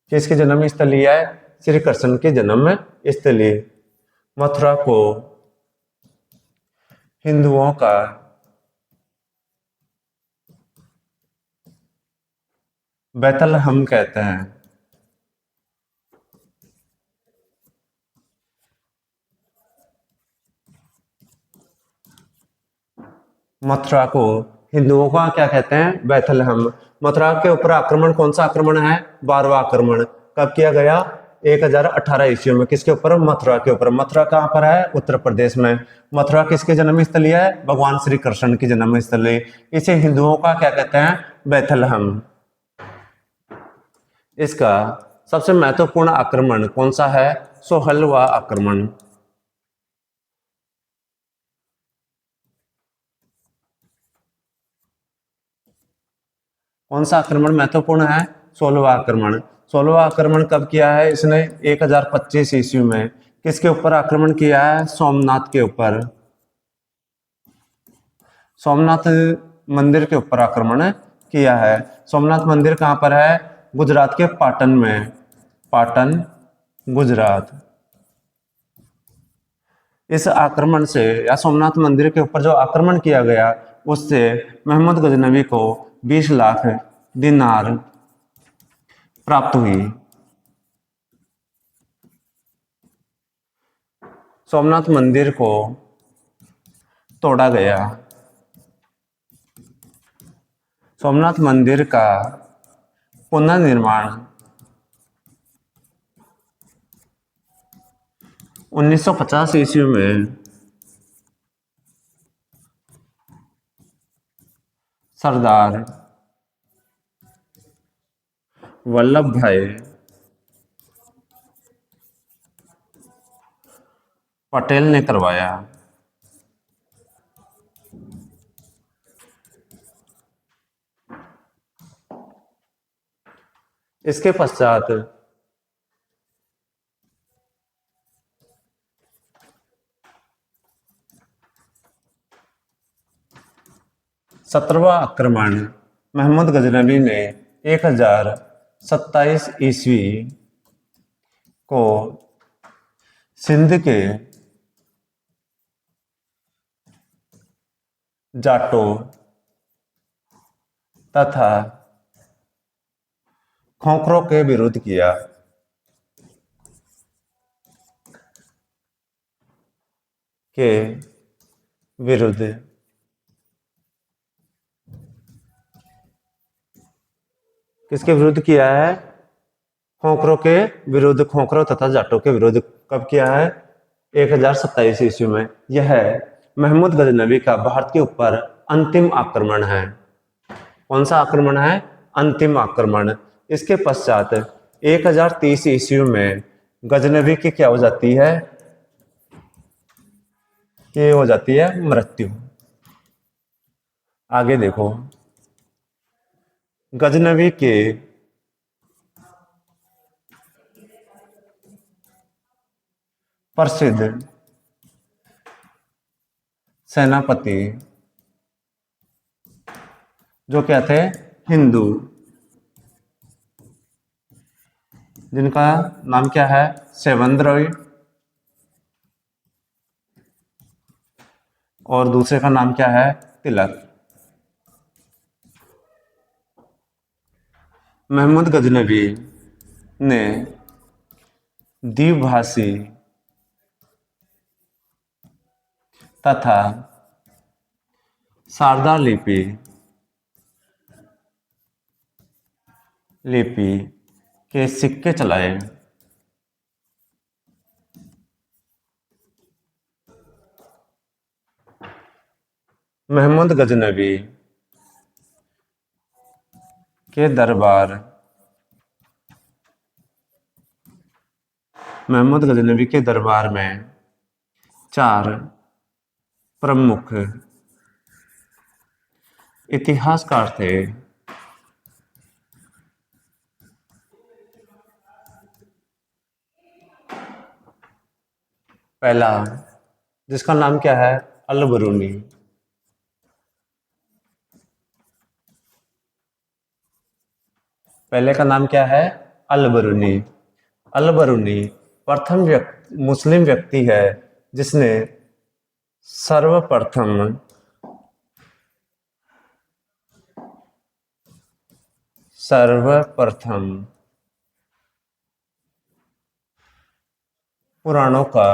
[SPEAKER 1] किसकी जन्म स्थली है? श्री कृष्ण की जन्म स्थली। मथुरा को हिंदुओं का बैतलहम कहते हैं। मथुरा को हिंदुओं का क्या कहते हैं? बैतलहम। मथुरा के ऊपर आक्रमण कौन सा आक्रमण है? 12वां आक्रमण। कब किया गया? 1018 ईस्वी में। किसके ऊपर? मथुरा के ऊपर। मथुरा कहाँ पर है? उत्तर प्रदेश में। मथुरा किसकी जन्म स्थली है? भगवान श्री कृष्ण की जन्म स्थली। इसे हिंदुओं का क्या कहते हैं? बैतलहम। इसका सबसे महत्वपूर्ण आक्रमण कौन सा है? 16वां आक्रमण। कौन सा आक्रमण महत्वपूर्ण है? 16वां आक्रमण। 16वां आक्रमण कब किया है इसने? 1025 ईस्वी में। किसके ऊपर आक्रमण किया है? सोमनाथ के ऊपर। सोमनाथ मंदिर के ऊपर आक्रमण किया है। सोमनाथ मंदिर कहाँ पर है? गुजरात के पाटन में। पाटन, गुजरात। इस आक्रमण से या सोमनाथ मंदिर के ऊपर जो आक्रमण किया गया, उससे मोहम्मद गजनवी को 20 लाख दिनार प्राप्त हुई। सोमनाथ मंदिर को तोड़ा गया। सोमनाथ मंदिर का पुनर्निर्माण 1950 ईस्वी में सरदार वल्लभ भाई पटेल ने करवाया। इसके पश्चात 17वां आक्रमण मोहम्मद गजनवी ने 1027 ईस्वी को सिंध के जाटों तथा खोखरों के विरुद्ध किया। के विरुद्ध। किसके विरुद्ध किया है? खोखरों के विरुद्ध। खोखरों तथा जाटों के विरुद्ध कब किया है? 1027 ईस्वी में। यह महमूद गजनवी का भारत के ऊपर अंतिम आक्रमण है। कौन सा आक्रमण है? अंतिम आक्रमण। इसके पश्चात 1030 ईस्वी में गजनवी की क्या हो जाती है? ये हो जाती है मृत्यु। आगे देखो, गजनवी के प्रसिद्ध सेनापति जो क्या थे? हिंदू। जिनका नाम क्या है? सेवंद्रई। और दूसरे का नाम क्या है? तिलक। महमूद गजनवी ने द्विभाषी तथा शारदा लिपि के सिक्के चलाए। महमूद गजनवी के दरबार महमूद गजनवी के दरबार में 4 प्रमुख इतिहासकार थे। पहला, जिसका नाम क्या है, अल बरूनी। पहले का नाम क्या है, अल बरूनी। अल बरूनी प्रथम मुस्लिम व्यक्ति है जिसने सर्वप्रथम पुराणों का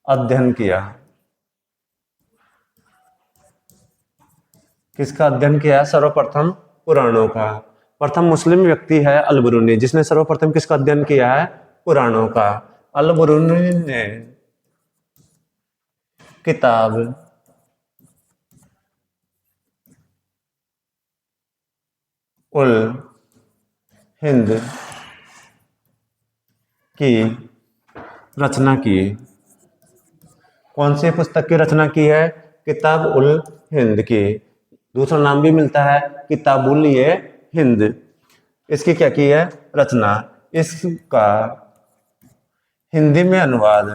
[SPEAKER 1] अध्ययन किया। किसका अध्ययन किया? सर्वप्रथम पुराणों का। प्रथम मुस्लिम व्यक्ति है अल बरूनी जिसने सर्वप्रथम किसका अध्ययन किया है? पुराणों का। अल बरूनी ने किताब उल हिंद की रचना की। कौन सी पुस्तक की रचना की है? किताब उल हिंद की। दूसरा नाम भी मिलता है किताबुल ये हिंद। इसकी क्या की है? रचना। इसका हिंदी में अनुवाद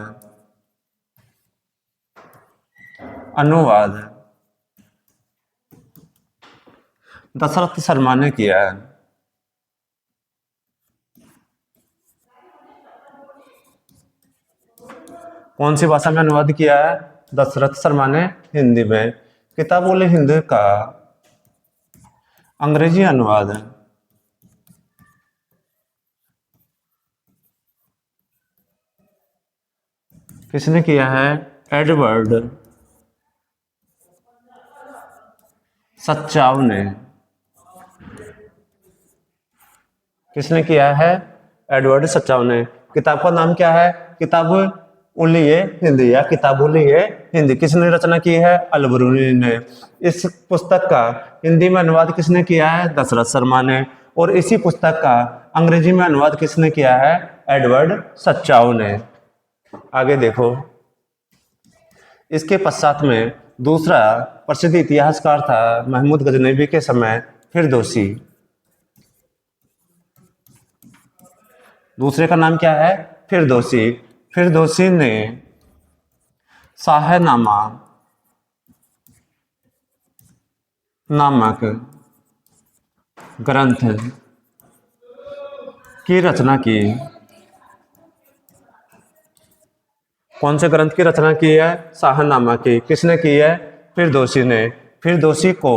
[SPEAKER 1] दशरथ शर्मा ने किया है। कौन सी भाषा में अनुवाद किया है? दशरथ शर्मा ने हिंदी में। किताबुल हिंद का अंग्रेजी अनुवाद किसने किया है? एडवर्ड सच्चाव ने। किसने किया है? एडवर्ड सच्चाव ने। किताब का नाम क्या है? किताब उलिये हिंदी या किताबुलिये हिंदी। किसने रचना की है? अल बरूनी ने। इस पुस्तक का हिंदी में अनुवाद किसने किया है? दशरथ शर्मा ने। और इसी पुस्तक का अंग्रेजी में अनुवाद किसने किया है? एडवर्ड सच्चाव ने। आगे देखो, इसके पश्चात में दूसरा प्रसिद्ध इतिहासकार था महमूद गजनवी के समय फिरदौसी। दूसरे का नाम क्या है? फिरदौसी। फिरदौसी ने शाहनामा नामक ग्रंथ की रचना की। कौन से ग्रंथ की रचना की है? शाहनामा की। किसने की है? फिरदौसी ने। फिरदौसी को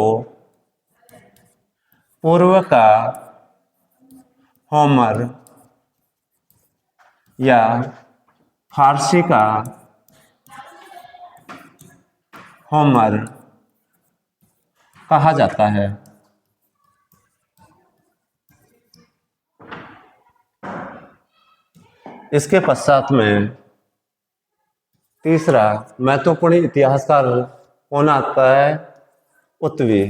[SPEAKER 1] पूर्व का होमर या फारसी का होमर कहा जाता है। इसके पश्चात में तीसरा महत्वपूर्ण इतिहासकार कौन आता है? उत्वी।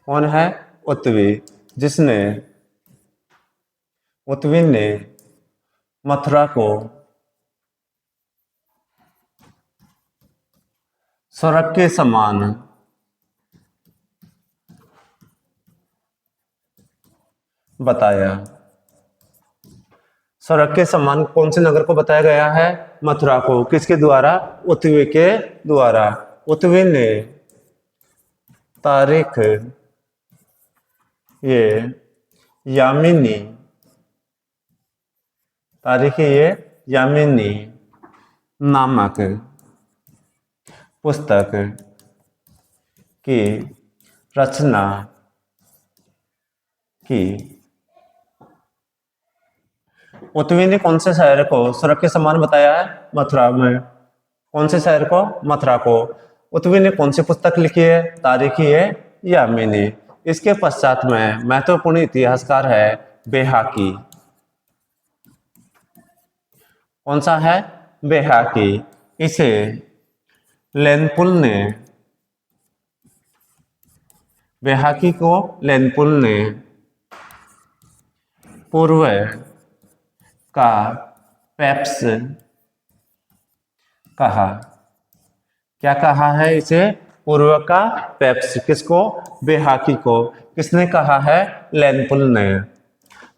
[SPEAKER 1] कौन है? उत्वी। उत्वी ने मथुरा को स्वर्ग के समान बताया। स्वर्ग के समान कौन से नगर को बताया गया है? मथुरा को। किसके द्वारा? उत्वी के द्वारा। उत्वी ने तारीख ये यामिनी नामक पुस्तक की रचना की। उत्वी ने कौन से शहर को स्वर्ग के समान बताया है? मथुरा में। कौन से शहर को? मथुरा को। उत्वी ने कौन सी पुस्तक लिखी है? तारीखी है यामिनी। इसके पश्चात में महत्वपूर्ण इतिहासकार है बेहाकी। कौन सा है? बेहाकी। इसे लेनपुल ने, बेहाकी को लेनपुल ने पूर्व का पेप्स कहा। क्या कहा है इसे? पूर्व का पेप्स। किसको? बेहाकी को। किसने कहा है? लेनपुल ने।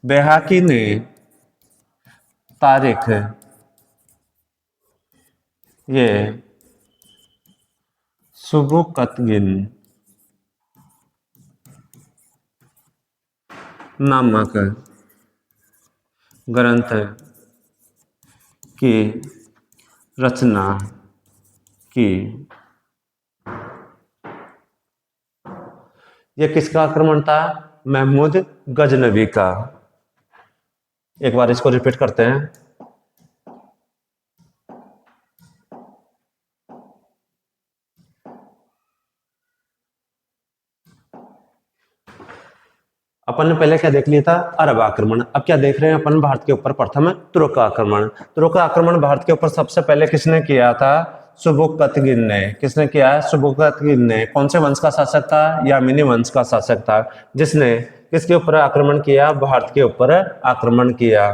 [SPEAKER 1] बेहाकी ने तारीख ये सुबुकतगिन नामक ग्रंथ की रचना की। यह किसका आक्रमण था? महमूद गजनवी का। एक बार इसको रिपीट करते हैं। अपन ने पहले क्या देख लिया था? अरब आक्रमण। अब क्या देख रहे हैं अपन? भारत के ऊपर प्रथम तुर्क आक्रमण। तुर्क आक्रमण भारत के ऊपर सबसे पहले किसने किया था? सुबुकतगिन ने। किसने किया है? सुबुकतगिन ने। कौन से वंश का शासक था? यामिनी वंश का शासक था, जिसने किसके ऊपर आक्रमण किया? भारत के ऊपर आक्रमण किया।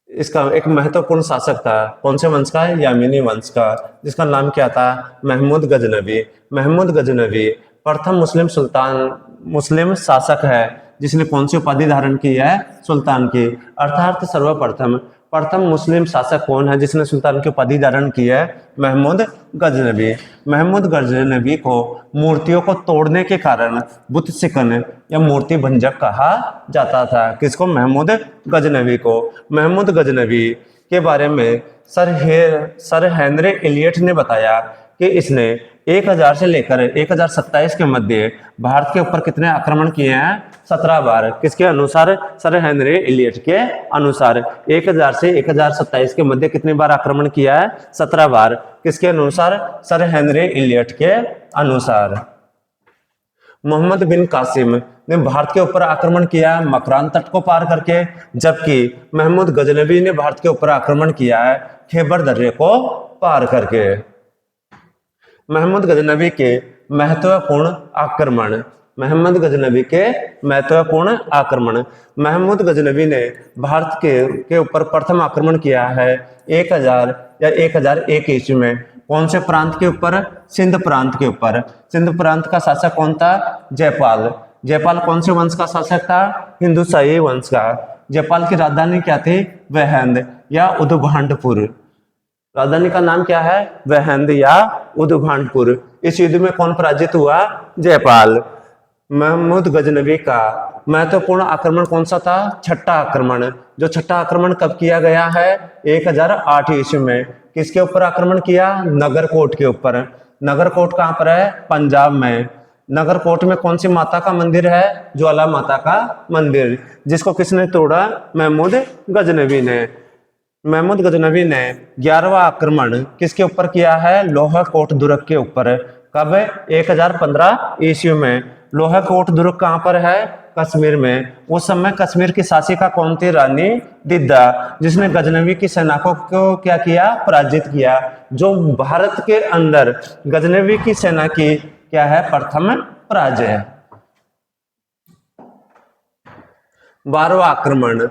[SPEAKER 1] इसका एक महत्वपूर्ण शासक था। कौन से वंश का? यामिनी वंश का, जिसका नाम क्या था? महमूद गजनवी। महमूद गजनवी प्रथम मुस्लिम सुल्तान, मुस्लिम शासक है, जिसने कौन सी उपाधि धारण की है? सुल्तान की। अर्थात सर्वप्रथम प्रथम मुस्लिम शासक कौन है जिसने सुल्तान की उपाधि धारण की है? महमूद गजनवी। महमूद गजनवी को मूर्तियों को तोड़ने के कारण बुत सिकन या मूर्ति भंजक कहा जाता था। किसको? महमूद गजनवी को। महमूद गजनवी के बारे में सर हेनरी एलियट ने बताया कि इसने 1000 से लेकर 1027 के मध्य भारत के ऊपर कितने आक्रमण किए हैं? 17 बार। किसके अनुसार? सर हेनरी एलियट के अनुसार 1000 से 1027 के मध्य कितनी बार आक्रमण किया है? 17 बार। किसके अनुसार? सर हेनरी एलियट के अनुसार। मोहम्मद बिन कासिम ने भारत के ऊपर आक्रमण किया मकरान तट को पार करके, जबकि महमूद गजनवी ने भारत के ऊपर आक्रमण किया है खैबर दर्रे को पार करके। महमूद गजनवी के महत्वपूर्ण आक्रमण। महमूद गजनवी के महत्वपूर्ण आक्रमण। महमूद गजनवी ने भारत के ऊपर प्रथम आक्रमण किया है 1000 या 1001 ईस्वी में। कौन से प्रांत के ऊपर? सिंध प्रांत के ऊपर। सिंध प्रांत का शासक कौन था? जयपाल। जयपाल कौन से वंश का शासक था? हिंदुशाही वंश का। जयपाल की राजधानी क्या थी? वहंद या उदभांडपुर। राजधानी का नाम क्या है? वहंद या उदभांडपुर। इस युद्ध में कौन पराजित हुआ? जयपाल। महमूद गजनवी का महत्वपूर्ण आक्रमण कौन सा था? छठा आक्रमण। जो छठा आक्रमण कब किया गया है? 1008 ईस्वी में। किसके ऊपर आक्रमण किया? नगरकोट के ऊपर। नगरकोट कहाँ पर है? पंजाब में। नगरकोट में कौन सी माता का मंदिर है? ज्वाला माता का मंदिर, जिसको किसने तोड़ा? महमूद गजनवी ने। महमूद गजनवी ने 11वां आक्रमण किसके ऊपर किया है? लोहाकोट दुर्ग के ऊपर। कब? 1015 ईस्वी में। लोहाकोट दुर्ग कहाँ पर है? कश्मीर में। उस समय कश्मीर की शासिका कौन थी? रानी दिद्दा, जिसने गजनवी की सेना को क्या किया? पराजित किया। जो भारत के अंदर गजनवी की सेना की क्या है? प्रथम पराजय। 12वां आक्रमण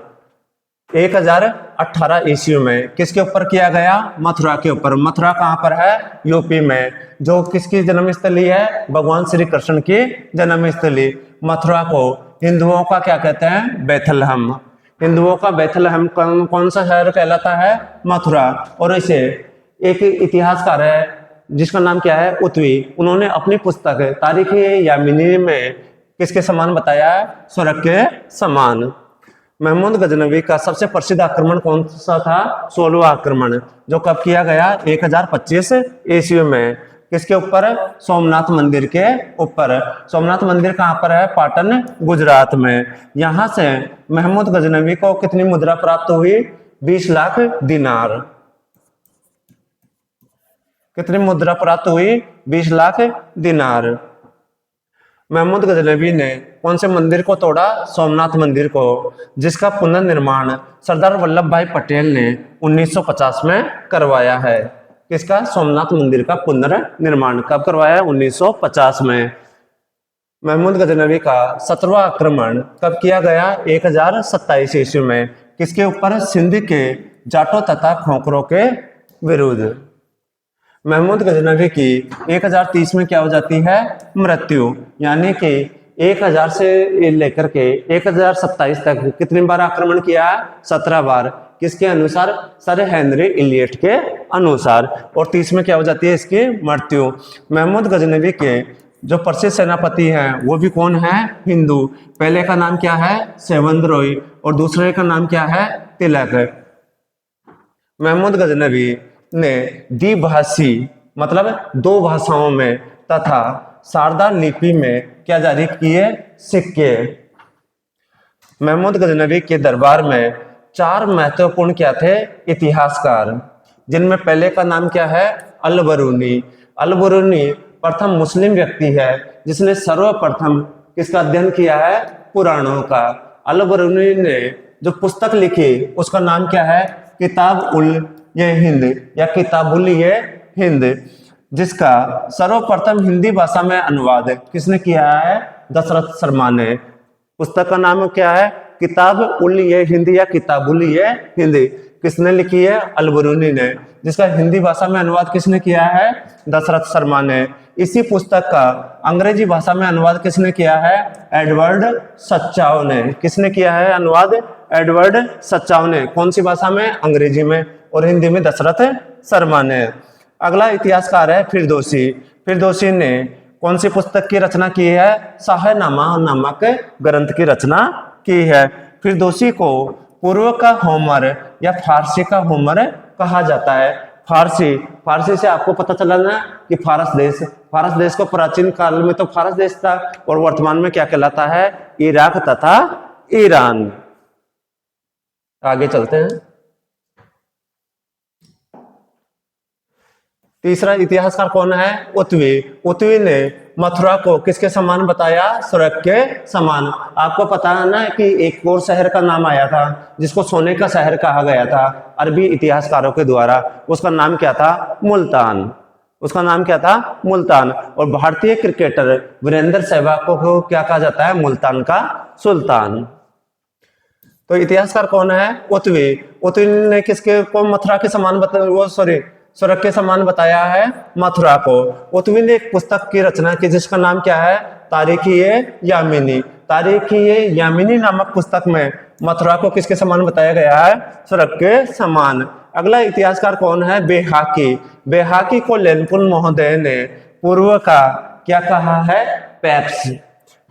[SPEAKER 1] 1018 ईस्वी में किसके ऊपर किया गया? मथुरा के ऊपर। मथुरा कहाँ पर है? यूपी में। जो किसकी जन्मस्थली है? भगवान श्री कृष्ण की जन्मस्थली। मथुरा को हिंदुओं का क्या कहते हैं? बेथलहम। हिंदुओं का बेथलहम कौन सा शहर कहलाता है? मथुरा। और इसे एक इतिहासकार है जिसका नाम क्या है? उत्वी। उन्होंने अपनी पुस्तक तारीखी यामिनी में किसके समान बताया है? स्वर्ग के समान। महमूद गजनवी का सबसे प्रसिद्ध आक्रमण कौन सा था? 16वां आक्रमण, जो कब किया गया? 1025 ईस्वी में। किसके ऊपर? सोमनाथ मंदिर के ऊपर। सोमनाथ मंदिर कहाँ पर है? पाटन, गुजरात में। यहां से महमूद गजनवी को कितनी मुद्रा प्राप्त हुई? 20 लाख दिनार। कितनी मुद्रा प्राप्त हुई? 20 लाख दिनार। महमूद गजनवी ने कौन से मंदिर को तोड़ा? सोमनाथ मंदिर को, जिसका पुनर्निर्माण सरदार वल्लभ भाई पटेल ने 1950 में करवाया है। किसका? सोमनाथ मंदिर का पुनर्निर्माण कब करवाया है? 1950 में। महमूद गजनवी का 17वां आक्रमण कब किया गया? 1027 ईस्वी में। किसके ऊपर? सिंध के जाटों तथा खोखरों के विरुद्ध। महमूद गजनवी की 1030 में क्या हो जाती है? मृत्यु। यानी कि 1000 से लेकर के 1027 तक कितनी बार आक्रमण किया? 17 बार। किसके अनुसार? सर हेनरी इलियट के अनुसार। और 30 में क्या हो जाती है इसकी? मृत्यु। महमूद गजनवी के जो प्रसिद्ध सेनापति हैं वो भी कौन है? हिंदू। पहले का नाम क्या है? सेवंद रॉय, और दूसरे का नाम क्या है? तिलक। महमूद गजनवी ने द्विभाषी मतलब 2 भाषाओं में तथा शारदा लिपि में क्या जारी किए? सिक्के। महमूद गजनवी के दरबार में 4 महत्वपूर्ण क्या थे? इतिहासकार, जिनमें पहले का नाम क्या है? अल-बरूनी। अल-बरूनी प्रथम मुस्लिम व्यक्ति है जिसने सर्वप्रथम किसका अध्ययन किया है? पुराणों का। अल-बरूनी ने जो पुस्तक लिखी उसका नाम क्या है? किताब उल ये हिंद या किताबुल ये हिंद, जिसका सर्वप्रथम हिंदी भाषा में अनुवाद किसने किया है? दशरथ शर्मा ने। पुस्तक का नाम क्या है? किताब उल ये हिंद या किताबुल ये हिंद। किसने लिखी है? अल-बरूनी ने। जिसका हिंदी भाषा में अनुवाद किसने किया है? दशरथ शर्मा ने। इसी पुस्तक का अंग्रेजी भाषा में अनुवाद किसने किया है? एडवर्ड सच्चाव ने। किसने किया है अनुवाद? एडवर्ड सच्चाव ने। कौन सी भाषा में? अंग्रेजी में। और हिंदी में दशरथ शर्मा ने। अगला इतिहासकार है फिरदौसी। फिरदौसी ने कौन सी पुस्तक की रचना की है? शाहनामा नामक ग्रंथ की रचना की है। फिरदौसी को पूर्व का होमर या फारसी का होमर कहा जाता है। फारसी से आपको पता चला ना कि फारस देश को प्राचीन काल में तो फारस देश था, और वर्तमान में क्या कहलाता है? इराक तथा ईरान। आगे चलते हैं। तीसरा इतिहासकार कौन है? उत्वी। उत्वी ने मथुरा को किसके समान बताया? स्वर्ग के समान। आपको पता है ना कि एक और शहर का नाम आया था जिसको सोने का शहर कहा गया था अरबी इतिहासकारों के द्वारा। उसका नाम क्या था? मुल्तान। उसका नाम क्या था? मुल्तान। और भारतीय क्रिकेटर वीरेंद्र सहवाग को क्या कहा जाता है? मुल्तान का सुल्तान। तो इतिहासकार कौन है? उत्वी। उत्वी ने किसके को मथुरा के समान स्वर्ग के समान बताया है? मथुरा को। उत्वी ने एक पुस्तक की रचना की जिसका नाम क्या है? तारीख-ए-यामिनी। तारीख-ए-यामिनी नामक पुस्तक में मथुरा को किसके समान बताया गया है? स्वर्ग के समान। अगला इतिहासकार कौन है? बेहाकी। बेहाकी को लेनपुल महोदय ने पूर्व का क्या कहा है? पेप्स।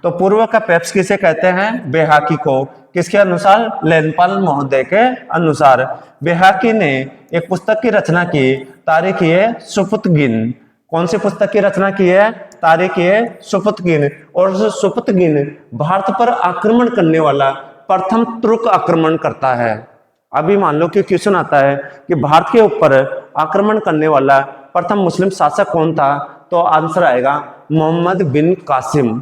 [SPEAKER 1] तो पूर्व का पेप्स किसे कहते हैं? बेहाकी को। किसके अनुसार? लेनपाल महोदय के अनुसार। बेहाकी ने एक पुस्तक की रचना की, तारीख-ए-सुपुतगिन। कौन सी पुस्तक की रचना की है? तारीख-ए-सुपुतगिन। और सुपुतगिन भारत पर आक्रमण करने वाला प्रथम तुर्क आक्रमण करता है। अभी मान लो कि क्वेश्चन आता है कि भारत के ऊपर आक्रमण करने वाला प्रथम मुस्लिम शासक कौन था? तो आंसर आएगा मोहम्मद बिन कासिम।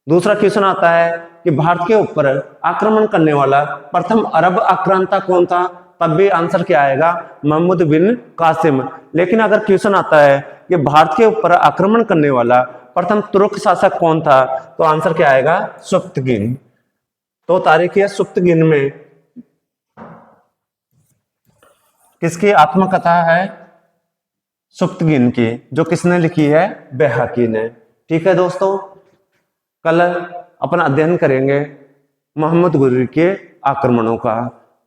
[SPEAKER 1] दूसरा क्वेश्चन आता है कि भारत के ऊपर आक्रमण करने वाला प्रथम अरब आक्रांता कौन था? तब भी आंसर क्या आएगा? महमूद बिन कासिम। लेकिन अगर क्वेश्चन आता है कि भारत के ऊपर आक्रमण करने वाला प्रथम तुर्क शासक कौन था? तो आंसर क्या आएगा? सुप्तगिन। तो तारीख-ए-सुप्तगिन में किसकी आत्मकथा है? सुप्तगिन की, जो किसने लिखी है? बेहाकी ने। ठीक है दोस्तों, कल अपना अध्ययन करेंगे मोहम्मद गुररी के आक्रमणों का।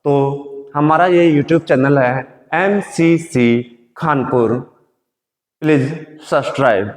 [SPEAKER 1] तो हमारा ये YouTube चैनल है MCC खानपुर, प्लीज सब्सक्राइब।